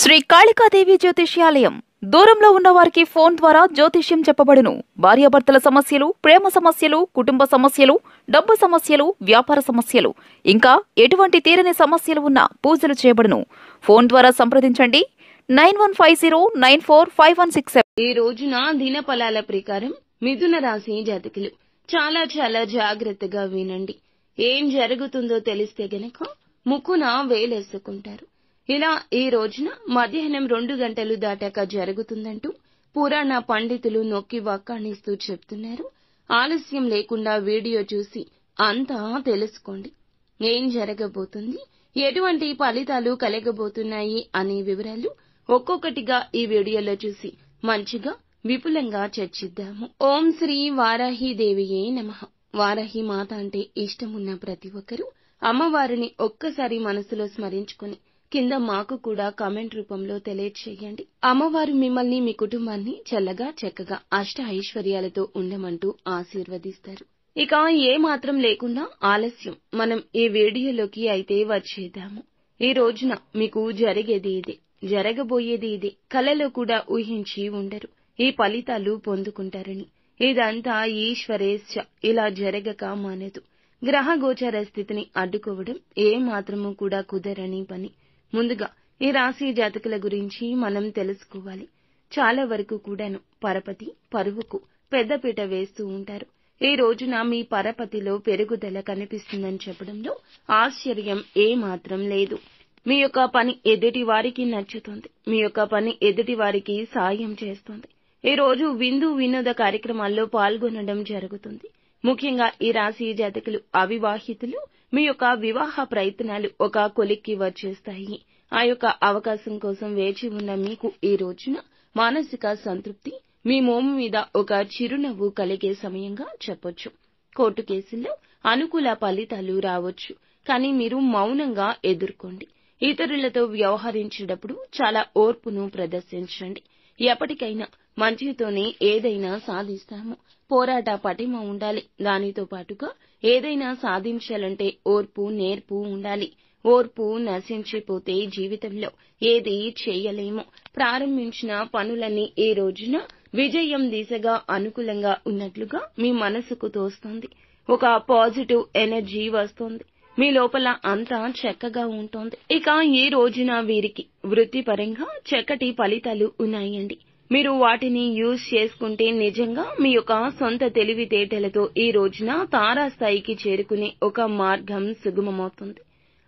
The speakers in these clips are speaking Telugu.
శ్రీ కాళికాదేవి జ్యోతిష్యాలయం దూరంలో ఉన్న వారికి ఫోన్ ద్వారా జ్యోతిష్యం చెప్పబడును. భార్యాభర్తల సమస్యలు, ప్రేమ సమస్యలు, కుటుంబ సమస్యలు, డబ్బు సమస్యలు, వ్యాపార సమస్యలు, ఇంకా ఎటువంటి తీరని సమస్యలు ఉన్నా పూజలు చేయబడును. ఫోన్ ద్వారా సంప్రదించండి 9150945167. ఈ రోజున దినఫలాల ప్రకారం మిథున రాశి జాతకులు చాలా జాగ్రత్తగా వినండి. ఏం జరుగుతుందో తెలిస్తే గనక ముక్కున వేలేసుకుంటారు. ఇలా ఈ రోజున మధ్యాహ్నం 2 గంటలు దాటాక జరుగుతుందంటూ పురాణ పండితులు నొక్కి వక్కాణిస్తూ చెప్తున్నారు. ఆలస్యం లేకుండా వీడియో చూసి అంతా తెలుసుకోండి. ఏం జరగబోతుంది, ఎటువంటి ఫలితాలు కలగబోతున్నాయి అనే వివరాలు ఒక్కొక్కటిగా ఈ వీడియోలో చూసి మంచిగా విపులంగా చర్చిద్దాము. ఓం శ్రీ వారాహీదేవియే నమః. వారాహి మాత అంటే ఇష్టమున్న ప్రతి ఒక్కరూ అమ్మవారిని ఒక్కసారి మనసులో స్మరించుకుని కింద మాకు కూడా కామెంట్ రూపంలో తెలియచేయండి. అమ్మవారు మిమ్మల్ని, మీ కుటుంబాన్ని చక్కగా అష్ట ఐశ్వర్యాలతో ఉండమంటూ ఆశీర్వదిస్తారు. ఇక ఏ మాత్రం లేకుండా ఆలస్యం, మనం ఈ వీడియోలోకి అయితే వచ్చేద్దాము. ఈ రోజున మీకు జరిగేది ఇదే, జరగబోయేది ఇదే. కలలో కూడా ఊహించి ఉండరు ఈ ఫలితాలు పొందుకుంటారని. ఇదంతా ఈశ్వరేచ్ఛ. ఇలా జరగక మానదు. గ్రహ గోచర స్థితిని అడ్డుకోవడం ఏ మాత్రము కూడా కుదరని పని. ముందుగా ఈ రాశి జాతకుల గురించి మనం తెలుసుకోవాలి. చాలా వరకు కూడాను పరపతి, పరువుకు పెద్దపీట వేస్తూ ఉంటారు. ఈ రోజున మీ పరపతిలో పెరుగుదల కనిపిస్తుందని చెప్పడంలో ఆశ్చర్యం ఏ మాత్రం లేదు. మీ యొక్క పని ఎదుటి వారికి నచ్చుతుంది. మీ యొక్క పని ఎదుటి వారికి సాయం చేస్తుంది. ఈ రోజు విందు వినోద కార్యక్రమాల్లో పాల్గొనడం జరుగుతుంది. ముఖ్యంగా ఈ రాశి జాతకులు అవివాహితులు, మీ యొక్క వివాహ ప్రయత్నాలు ఒక కొలిక్కి వచ్చేస్తాయి. ఆ యొక్క అవకాశం కోసం వేచి ఉన్న మీకు ఈ రోజున మానసిక సంతృప్తి, మీ మోము మీద ఒక చిరునవ్వు కలిగే సమయంగా చెప్పొచ్చు. కోర్టు కేసుల్లో అనుకూల ఫలితాలు రావచ్చు, కానీ మీరు మౌనంగా ఎదుర్కోండి. ఇతరులతో వ్యవహరించేటప్పుడు చాలా ఓర్పును ప్రదర్శించండి. ఎప్పటికైనా మంచితోనే ఏదైనా సాధిస్తాము. పోరాట పటిమ ఉండాలి. దానితో పాటుగా ఏదైనా సాధించాలంటే ఓర్పు, నేర్పు ఉండాలి. ఓర్పు నశించిపోతే జీవితంలో ఏది చేయలేము. ప్రారంభించిన పనులన్నీ ఈ రోజున విజయం దిశగా అనుకూలంగా ఉన్నట్లుగా మీ మనసుకు తోస్తుంది. ఒక పాజిటివ్ ఎనర్జీ వస్తుంది. మీ లోపల అంతా చక్కగా ఉంటుంది. ఇక ఈ రోజున వీరికి వృత్తిపరంగా చక్కటి ఫలితాలు ఉన్నాయండి. మీరు వాటిని యూజ్ చేసుకుంటే నిజంగా మీ యొక్క సొంత తెలివితేటలతో ఈ రోజున తారాస్థాయికి చేరుకునే ఒక మార్గం సుగమమవుతుంది.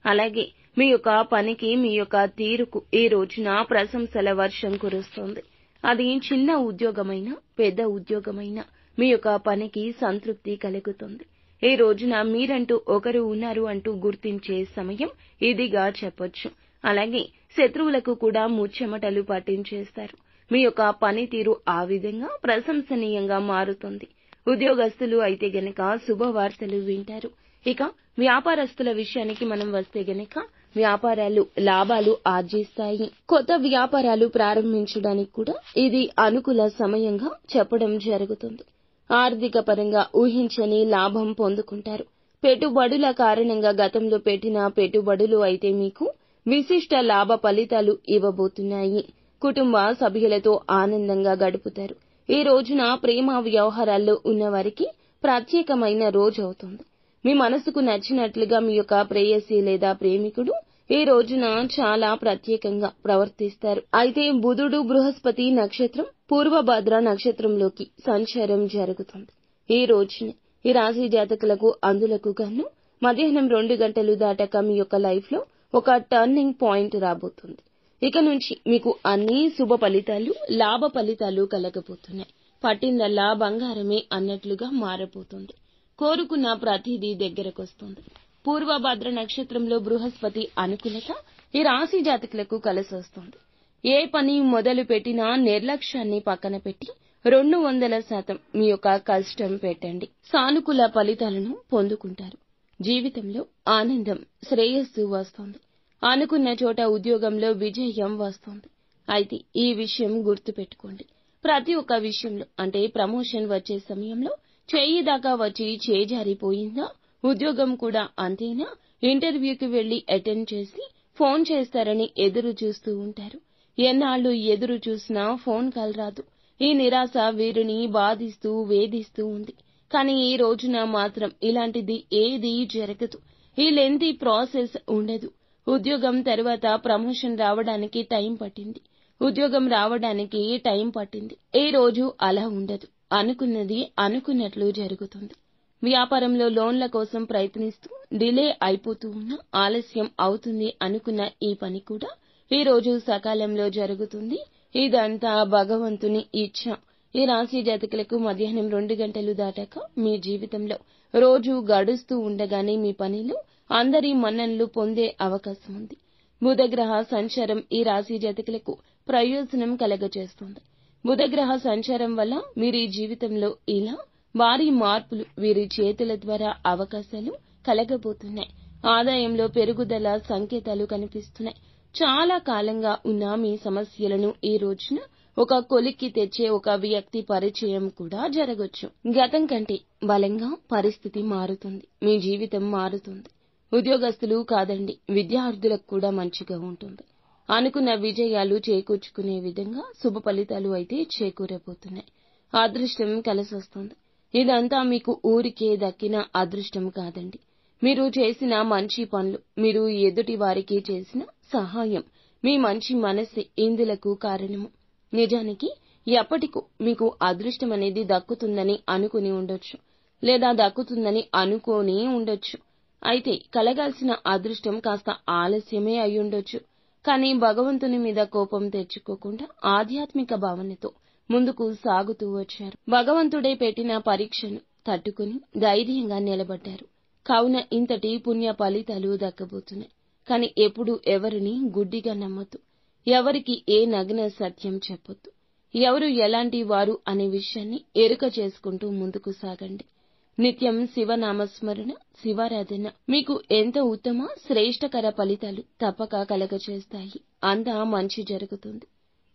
అలాగే మీ యొక్క పనికి, మీ యొక్క తీరుకు ఈ రోజున ప్రశంసల వర్షం కురుస్తోంది. అది చిన్న ఉద్యోగమైనా, పెద్ద ఉద్యోగమైనా మీ యొక్క పనికి సంతృప్తి కలుగుతుంది. ఈ రోజున మీరంటూ ఒకరు ఉన్నారు అంటూ గుర్తించే సమయం ఇదిగా చెప్పొచ్చు. అలాగే శత్రువులకు కూడా ముచ్చెమటలు పట్టించేస్తారు. మీ యొక్క పనితీరు ఆ విధంగా ప్రశంసనీయంగా మారుతుంది. ఉద్యోగస్తులు అయితే గనక శుభవార్తలు వింటారు. ఇక వ్యాపారస్తుల విషయానికి మనం వస్తే గనక వ్యాపారాలు లాభాలు ఆర్జిస్తాయి. కొత్త వ్యాపారాలు ప్రారంభించడానికి కూడా ఇది అనుకూల సమయంగా చెప్పడం జరుగుతుంది. ఆర్థిక పరంగా ఊహించని లాభం పొందుకుంటారు. పెట్టుబడుల కారణంగా గతంలో పెట్టిన పెట్టుబడులు అయితే మీకు విశిష్ట లాభ ఫలితాలు ఇవ్వబోతున్నాయి. కుటుంబ సభ్యులతో ఆనందంగా గడుపుతారు. ఈ రోజున ప్రేమ వ్యవహారాల్లో ఉన్నవారికి ప్రత్యేకమైన రోజు అవుతుంది. మీ మనసుకు నచ్చినట్లుగా మీ యొక్క ప్రేయసి లేదా ప్రేమికుడు ఈ రోజున చాలా ప్రత్యేకంగా ప్రవర్తిస్తారు. అయితే బుధుడు బృహస్పతి నక్షత్రం పూర్వభద్ర నక్షత్రంలోకి సంచారం జరుగుతుంది. ఈ రోజునే ఈ రాశి జాతకులకు అందులకు గాను మధ్యాహ్నం 2 గంటలు దాటాక మీ యొక్క లైఫ్ లో ఒక టర్నింగ్ పాయింట్ రాబోతుంది. ఇక నుంచి మీకు అన్ని శుభ ఫలితాలు, లాభ ఫలితాలు కలగబోతున్నాయి. పట్టిందల్లా బంగారమే అన్నట్లుగా మారబోతుంది. కోరుకున్న ప్రతిదీ దగ్గరకొస్తుంది. పూర్వభద్ర నక్షత్రంలో బృహస్పతి అనుకూలత ఈ రాశి జాతకులకు కలిసొస్తుంది. ఏ పని మొదలు పెట్టినా నిర్లక్ష్యాన్ని పక్కన పెట్టి 200% మీ యొక్క కష్టం పెట్టండి. సానుకూల ఫలితాలను పొందుకుంటారు. జీవితంలో ఆనందం, శ్రేయస్సు వస్తుంది. అనుకున్న చోట ఉద్యోగంలో విజయం వస్తుంది. అయితే ఈ విషయం గుర్తుపెట్టుకోండి. ప్రతి ఒక్క విషయంలో అంటే ప్రమోషన్ వచ్చే సమయంలో చేయి దాకా వచ్చి చేజారిపోయిందా, ఉద్యోగం కూడా అంతేనా, ఇంటర్వ్యూకి వెళ్లి అటెండ్ చేసి ఫోన్ చేస్తారని ఎదురు చూస్తూ ఉంటారు. ఎన్నాళ్లు ఎదురు చూసినా ఫోన్ కాల్ రాదు. ఈ నిరాశ వీరిని బాధిస్తూ వేధిస్తూ ఉంది. కానీ ఈ రోజున మాత్రం ఇలాంటిది ఏదీ జరగదు. ఈ లెంతీ ప్రాసెస్ ఉండదు. ఉద్యోగం తర్వాత ప్రమోషన్ రావడానికి టైం పట్టింది. ఉద్యోగం రావడానికి టైం పట్టింది. ఏ రోజు అలా ఉండదు. అనుకున్నది అనుకున్నట్లు జరుగుతుంది. వ్యాపారంలో లోన్ల కోసం ప్రయత్నిస్తూ డిలే అయిపోతూ ఉన్నా ఆలస్యం అవుతుంది అనుకున్న ఈ పని కూడా ఈ రోజు సకాలంలో జరుగుతుంది. ఇదంతా భగవంతుని ఇచ్ఛ. ఈ రాశి జాతకులకు మధ్యాహ్నం 2 గంటలు దాటాక మీ జీవితంలో రోజు గడుస్తూ ఉండగానే మీ పనిలో అందరి మన్ననలు పొందే అవకాశం ఉంది. బుధగ్రహ సంచారం ఈ రాశి జాతకులకు ప్రయోజనం కలగజేస్తుంది. బుధగ్రహ సంచారం వల్ల వీరి జీవితంలో ఇలా భారీ మార్పులు వీరి చేతుల ద్వారా అవకాశాలు కలగబోతున్నాయి. ఆదాయంలో పెరుగుదల సంకేతాలు కనిపిస్తున్నాయి. చాలా కాలంగా ఉన్న మీ సమస్యలను ఈ రోజున ఒక కొలిక్కి తెచ్చే ఒక వ్యక్తి పరిచయం కూడా జరగొచ్చు. గతం కంటే బలంగా పరిస్థితి మారుతుంది. మీ జీవితం మారుతుంది. ఉద్యోగస్తులు కాదండి, విద్యార్థులకు కూడా మంచిగా ఉంటుంది. అనుకున్న విజయాలు చేకూర్చుకునే విధంగా శుభ ఫలితాలు అయితే చేకూరబోతున్నాయి. అదృష్టం కలిసొస్తుంది. ఇదంతా మీకు ఊరికే దక్కిన అదృష్టం కాదండి. మీరు చేసిన మంచి పనులు, మీరు ఎదుటి వారికి చేసిన సహాయం, మీ మంచి మనస్సే ఇందులకు కారణము. నిజానికి ఎప్పటికో మీకు అదృష్టం అనేది దక్కుతుందని అనుకుని ఉండొచ్చు, లేదా దక్కుతుందని అనుకోని ఉండొచ్చు. అయితే కలగాల్సిన అదృష్టం కాస్త ఆలస్యమే అయ్యుండొచ్చు. కానీ భగవంతుని మీద కోపం తెచ్చుకోకుండా ఆధ్యాత్మిక భావనతో ముందుకు సాగుతూ వచ్చారు. భగవంతుడే పెట్టిన పరీక్షను తట్టుకుని ధైర్యంగా నిలబడ్డారు. కావున ఇంతటి పుణ్య ఫలితాలు దక్కబోతున్నాయి. కానీ ఎప్పుడు ఎవరిని గుడ్డిగా నమ్మొద్దు. ఎవరికి ఏ నగ్న సత్యం చెప్పొద్దు. ఎవరు ఎలాంటి వారు అనే విషయాన్ని ఎరుక చేసుకుంటూ ముందుకు సాగండి. నిత్యం శివనామస్మరణ, శివారాధన మీకు ఎంతో ఉత్తమ శ్రేష్టకర ఫలితాలు తప్పక కలగచేస్తాయి. అంతా మంచి జరుగుతుంది.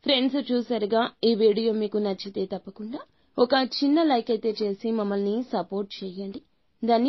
ఫ్రెండ్స్, చూసారుగా, ఈ వీడియో మీకు నచ్చితే తప్పకుండా ఒక చిన్న లైక్ అయితే చేసి మమ్మల్ని సపోర్ట్ చేయండి.